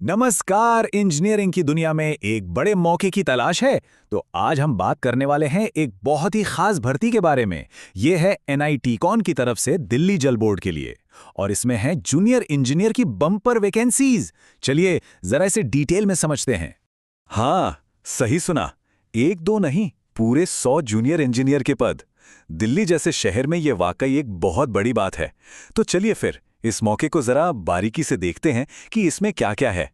नमस्कार। इंजीनियरिंग की दुनिया में एक बड़े मौके की तलाश है। तो आज हम बात करने वाले हैं एक बहुत ही खास भर्ती के बारे में। यह है NITCON की तरफ से दिल्ली जल बोर्ड के लिए, और इसमें है जूनियर इंजीनियर की बम्पर वैकेंसीज। चलिए जरा इसे डिटेल में समझते हैं। हाँ, सही सुना। एक दो नहीं, पूरे 100 जूनियर इंजीनियर के पद। दिल्ली जैसे शहर में ये वाकई एक बहुत बड़ी बात है। तो चलिए फिर इस मौके को जरा बारीकी से देखते हैं कि इसमें क्या क्या है।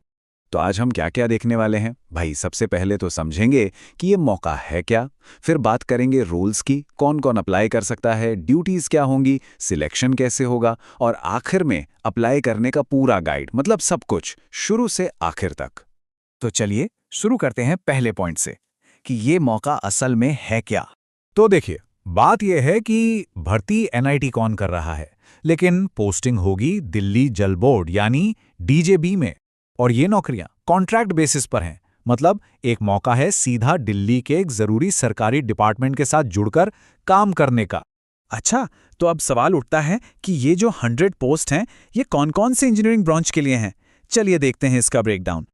तो आज हम क्या क्या देखने वाले हैं भाई? सबसे पहले तो समझेंगे कि ये मौका है क्या, फिर बात करेंगे रोल्स की, कौन कौन अप्लाई कर सकता है, ड्यूटीज क्या होंगी, सिलेक्शन कैसे होगा, और आखिर में अप्लाई करने का पूरा गाइड, मतलब सब कुछ शुरू से आखिर तक। तो चलिए शुरू करते हैं पहले पॉइंट से कि ये मौका असल में है क्या। तो देखिए, बात यह है कि भर्ती NITCON कर रहा है, लेकिन पोस्टिंग होगी दिल्ली जल बोर्ड यानी DJB में। और ये नौकरियां कॉन्ट्रैक्ट बेसिस पर हैं, मतलब एक मौका है सीधा दिल्ली के एक जरूरी सरकारी डिपार्टमेंट के साथ जुड़कर काम करने का। अच्छा, तो अब सवाल उठता है कि ये जो 100 पोस्ट हैं, ये कौन कौन से इंजीनियरिंग ब्रांच के लिए हैं? चलिए देखते हैं इसका ब्रेकडाउन।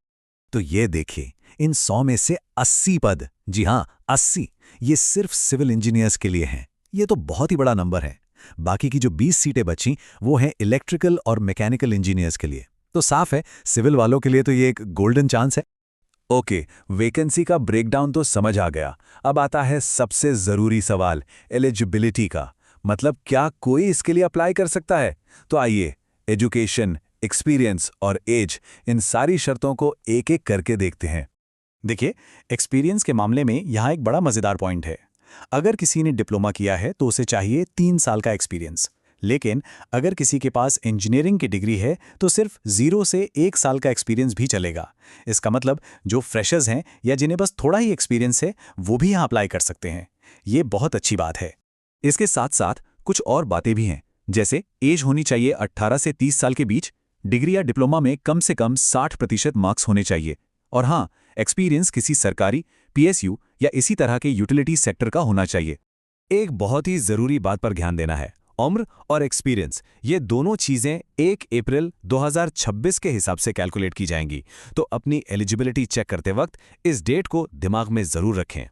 तो ये देखिए, इन 100 में से 80 पद, जी हाँ 80, ये सिर्फ सिविल इंजीनियर्स के लिए हैं। ये तो बहुत ही बड़ा नंबर है। बाकी की जो 20 सीटें बची वो हैं इलेक्ट्रिकल और मैकेनिकल इंजीनियर्स के लिए। तो साफ है, सिविल वालों के लिए तो ये एक गोल्डन चांस है। ओके, वैकेंसी का ब्रेकडाउन तो समझ आ गया। अब आता है सबसे जरूरी सवाल, एलिजिबिलिटी का। मतलब क्या कोई इसके लिए अप्लाई कर सकता है? तो आइए, एजुकेशन, एक्सपीरियंस और एज, इन सारी शर्तों को एक एक करके देखते हैं। देखिए, एक्सपीरियंस के मामले में यहाँ एक बड़ा मजेदार पॉइंट है। अगर किसी ने डिप्लोमा किया है तो उसे चाहिए 3 साल का एक्सपीरियंस। लेकिन अगर किसी के पास इंजीनियरिंग की डिग्री है तो सिर्फ 0 से 1 साल का एक्सपीरियंस भी चलेगा। इसका मतलब जो फ्रेशर्स हैं या जिन्हें बस थोड़ा ही एक्सपीरियंस है, वो भी यहाँ अप्लाई कर सकते हैं। ये बहुत अच्छी बात है। इसके साथ साथ कुछ और बातें भी हैं, जैसे एज होनी चाहिए 18 से 30 साल के बीच, डिग्री या डिप्लोमा में कम से कम 60% मार्क्स होने चाहिए, और हाँ, एक्सपीरियंस किसी सरकारी, PSU या इसी तरह के यूटिलिटी सेक्टर का होना चाहिए। एक बहुत ही जरूरी बात पर ध्यान देना है, उम्र और एक्सपीरियंस, ये दोनों चीजें 1 अप्रैल 2026 के हिसाब से कैलकुलेट की जाएंगी। तो अपनी एलिजिबिलिटी चेक करते वक्त इस डेट को दिमाग में जरूर रखें।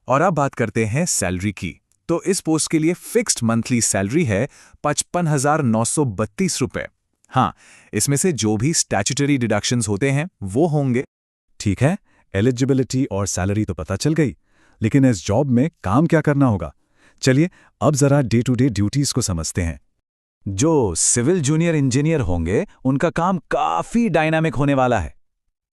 और अब बात करते हैं सैलरी की। तो इस पोस्ट के लिए फिक्स्ड मंथली सैलरी है 55,932 रुपए। हाँ, इसमें से जो भी स्टैट्यूटरी डिडक्शंस होते हैं वो होंगे। ठीक है, एलिजिबिलिटी और सैलरी तो पता चल गई, लेकिन इस जॉब में काम क्या करना होगा? चलिए अब जरा डे टू डे ड्यूटीज को समझते हैं। जो सिविल जूनियर इंजीनियर होंगे उनका काम काफी डायनामिक होने वाला है।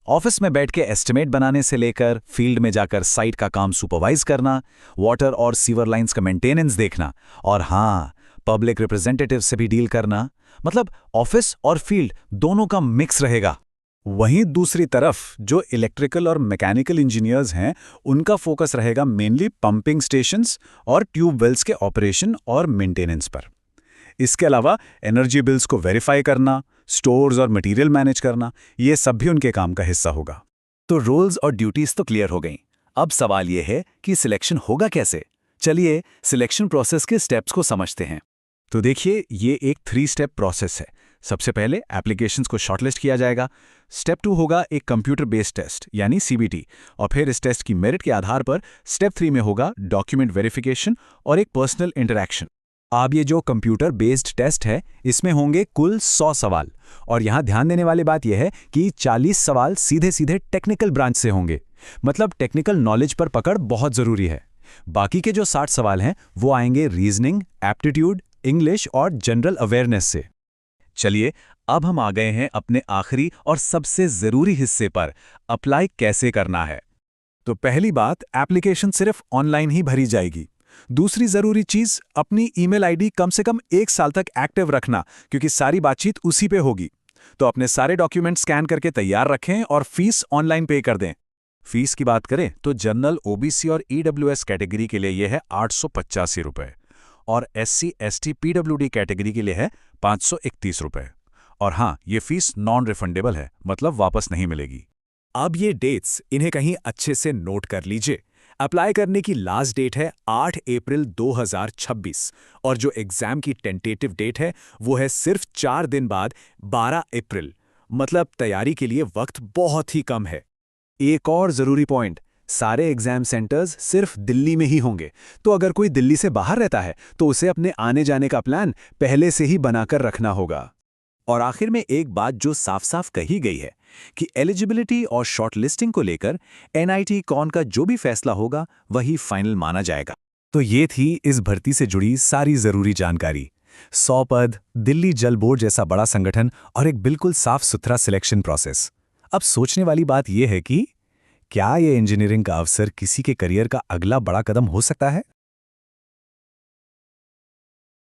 ऑफिस में बैठ के एस्टिमेट बनाने से लेकर फील्ड में जाकर साइट का काम सुपरवाइज करना, वाटर और सीवर लाइंस का मेंटेनेंस देखना, और हाँ, पब्लिक रिप्रेजेंटेटिव से भी डील करना। मतलब ऑफिस और फील्ड दोनों का मिक्स रहेगा। वहीं दूसरी तरफ जो इलेक्ट्रिकल और मैकेनिकल इंजीनियर्स हैं, उनका फोकस रहेगा मेनली पंपिंग स्टेशंस और ट्यूबवेल्स के ऑपरेशन और मेंटेनेंस पर। इसके अलावा एनर्जी बिल्स को वेरीफाई करना, स्टोर्स और मटेरियल मैनेज करना, ये सब भी उनके काम का हिस्सा होगा। तो रोल्स और ड्यूटीज तो क्लियर हो गई। अब सवाल यह है कि सिलेक्शन होगा कैसे? चलिए सिलेक्शन प्रोसेस के स्टेप्स को समझते हैं। तो देखिए, ये एक 3 स्टेप प्रोसेस है। सबसे पहले एप्लीकेशंस को शॉर्टलिस्ट किया जाएगा। स्टेप 2 होगा एक कंप्यूटर बेस्ड टेस्ट यानी CBT, और फिर इस टेस्ट की मेरिट के आधार पर स्टेप 3 में होगा डॉक्यूमेंट वेरिफिकेशन और एक पर्सनल इंटरैक्शन। अब ये जो कंप्यूटर बेस्ड टेस्ट है, इसमें होंगे कुल 100 सवाल, और यहाँ ध्यान देने वाली बात यह है कि 40 सवाल सीधे सीधे टेक्निकल ब्रांच से होंगे। मतलब टेक्निकल नॉलेज पर पकड़ बहुत जरूरी है। बाकी के जो 60 सवाल हैं वो आएंगे रीजनिंग, एप्टीट्यूड, इंग्लिश और जनरल अवेयरनेस से। चलिए अब हम आ गए हैं अपने आखिरी और सबसे जरूरी हिस्से पर, अप्लाई कैसे करना है। तो पहली बात, एप्लीकेशन सिर्फ ऑनलाइन ही भरी जाएगी। दूसरी जरूरी चीज, अपनी ईमेल आईडी कम से कम 1 साल तक एक्टिव रखना, क्योंकि सारी बातचीत उसी पे होगी। तो अपने सारे डॉक्यूमेंट स्कैन करके तैयार रखें और फीस ऑनलाइन पे कर दें। फीस की बात करें तो जनरल, OBC और EWS कैटेगरी के लिए यह है 885 रुपए, और SC, ST, PWD कैटेगरी के लिए है 531 रुपए। और हाँ, ये फीस नॉन रिफंडेबल है, मतलब वापस नहीं मिलेगी। अब ये डेट्स, इन्हें कहीं अच्छे से नोट कर लीजिए। अप्लाई करने की लास्ट डेट है 8 अप्रैल 2026, और जो एग्जाम की टेंटेटिव डेट है वो है सिर्फ 4 दिन बाद 12 अप्रैल। मतलब तैयारी के लिए वक्त बहुत ही कम है। एक और ज़रूरी पॉइंट, सारे एग्जाम सेंटर्स सिर्फ दिल्ली में ही होंगे, तो अगर कोई दिल्ली से बाहर रहता है तो उसे अपने आने जाने का प्लान पहले से ही बनाकर रखना होगा। और आखिर में एक बात जो साफ साफ कही गई है कि एलिजिबिलिटी और शॉर्टलिस्टिंग को लेकर एनआईटी कॉन का जो भी फैसला होगा वही फाइनल माना जाएगा। तो ये थी इस भर्ती से जुड़ी सारी ज़रूरी जानकारी। 100 पद, दिल्ली जल बोर्ड जैसा बड़ा संगठन और एक बिल्कुल साफ सुथरा सिलेक्शन प्रोसेस। अब सोचने वाली बात यह है कि क्या ये इंजीनियरिंग का अवसर किसी के करियर का अगला बड़ा कदम हो सकता है?